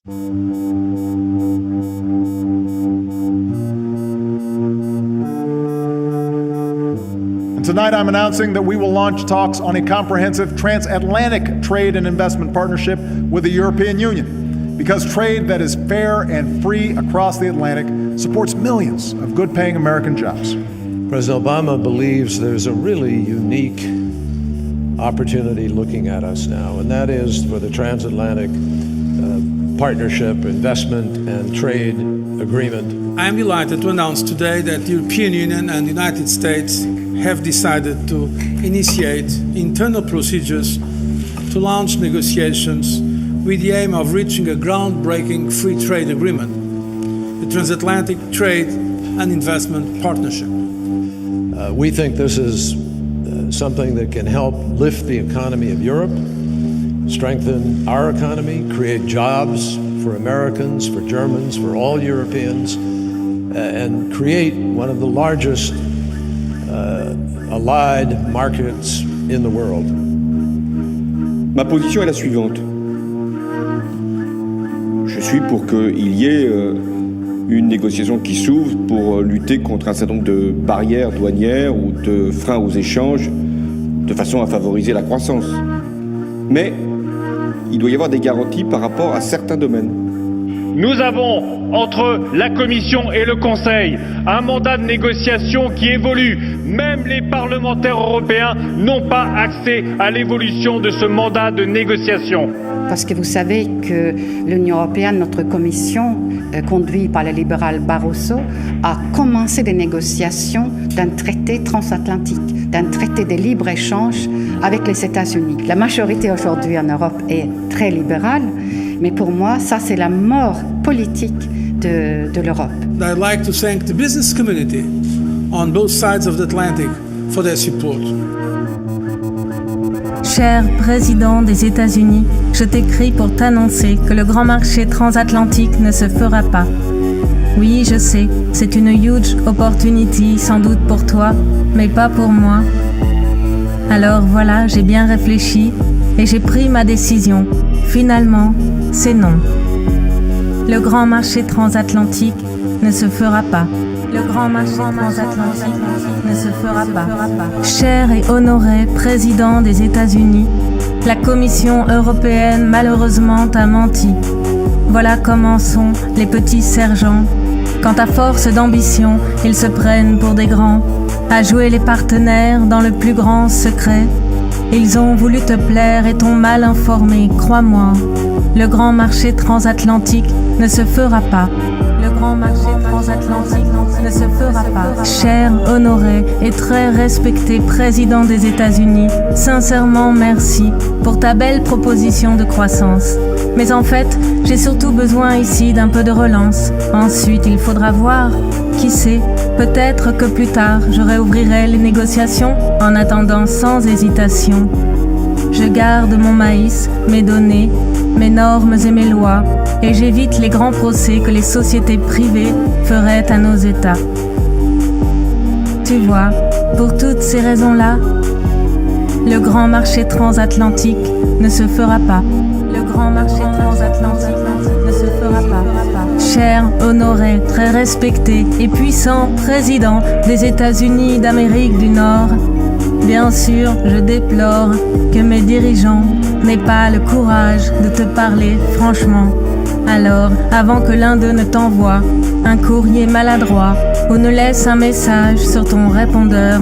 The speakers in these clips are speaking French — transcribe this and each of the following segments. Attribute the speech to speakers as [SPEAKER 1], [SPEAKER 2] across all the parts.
[SPEAKER 1] Tonight, I'm announcing that we will launch talks on a comprehensive transatlantic trade and investment partnership with the European Union, because trade that is fair and free across the Atlantic supports millions of good-paying American jobs.
[SPEAKER 2] President Obama believes there's a really unique opportunity looking at us now, and that is for the transatlantic partnership, investment, and trade agreement.
[SPEAKER 3] I am delighted to announce today that the European Union and the United States have decided to initiate internal procedures to launch negotiations with the aim of reaching a groundbreaking free trade agreement, the Transatlantic Trade and Investment Partnership.
[SPEAKER 2] We think this is something that can help lift the economy of Europe, strengthen our economy, create jobs for Americans, for Germans, for all Europeans, and create one of the largest allied markets in the world.
[SPEAKER 4] Ma position est la suivante. Je suis pour qu'il y ait une négociation qui s'ouvre pour lutter contre un certain nombre de barrières douanières ou de freins aux échanges de façon à favoriser la croissance. Mais il doit y avoir des garanties par rapport à certains domaines.
[SPEAKER 5] Nous avons, entre la Commission et le Conseil, un mandat de négociation qui évolue. Même les parlementaires européens n'ont pas accès à l'évolution de ce mandat de négociation.
[SPEAKER 6] Parce que vous savez que l'Union européenne, notre commission, conduite par le libéral Barroso, a commencé des négociations d'un traité transatlantique, d'un traité de libre-échange avec les États-Unis. La majorité aujourd'hui en Europe est très libérale, mais pour moi, ça c'est la mort politique de l'Europe.
[SPEAKER 3] I'd like to thank the business community on both sides of the Atlantic for their support.
[SPEAKER 7] Cher président des États-Unis, je t'écris pour t'annoncer que le grand marché transatlantique ne se fera pas. Oui, je sais, c'est une huge opportunity sans doute pour toi, mais pas pour moi. Alors voilà, j'ai bien réfléchi et j'ai pris ma décision. Finalement, c'est non. Le grand marché transatlantique ne se fera pas. Le grand marché transatlantique ne se fera pas. Cher et honoré président des États-Unis, la Commission européenne malheureusement t'a menti. Voilà comment sont les petits sergents. Quand à force d'ambition, ils se prennent pour des grands, à jouer les partenaires dans le plus grand secret. Ils ont voulu te plaire et t'ont mal informé, crois-moi. Le grand marché transatlantique ne se fera pas. Le grand marché transatlantique ne se fera pas. Cher, honoré et très respecté président des États-Unis, sincèrement merci pour ta belle proposition de croissance. Mais en fait, j'ai surtout besoin ici d'un peu de relance. Ensuite, il faudra voir. Qui sait, peut-être que plus tard, je réouvrirai les négociations. En attendant, sans hésitation, je garde mon maïs, mes données, mes normes et mes lois, et j'évite les grands procès que les sociétés privées feraient à nos États. Tu vois, pour toutes ces raisons-là, le grand marché transatlantique ne se fera pas. Le grand marché transatlantique ne se fera pas. Cher, honoré, très respecté et puissant président des États-Unis d'Amérique du Nord, bien sûr, je déplore que mes dirigeants n'aient pas le courage de te parler franchement. Alors, avant que l'un d'eux ne t'envoie un courrier maladroit ou ne laisse un message sur ton répondeur,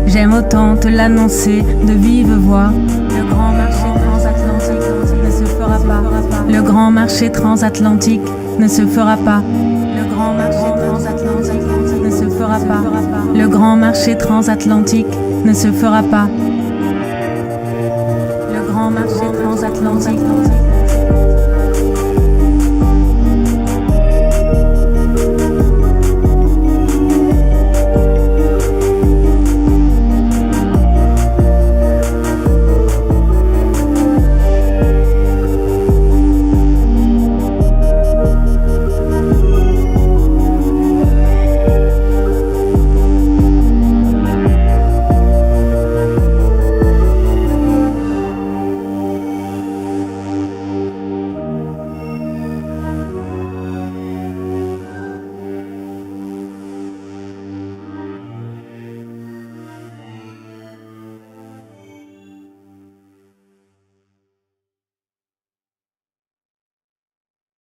[SPEAKER 7] j'aime autant te l'annoncer de vive voix. Le grand marché transatlantique ne se fera pas. Le grand marché transatlantique ne se fera pas. Le grand marché transatlantique ne se fera pas. Le grand marché transatlantique ne se fera pas. Le grand marché transatlantique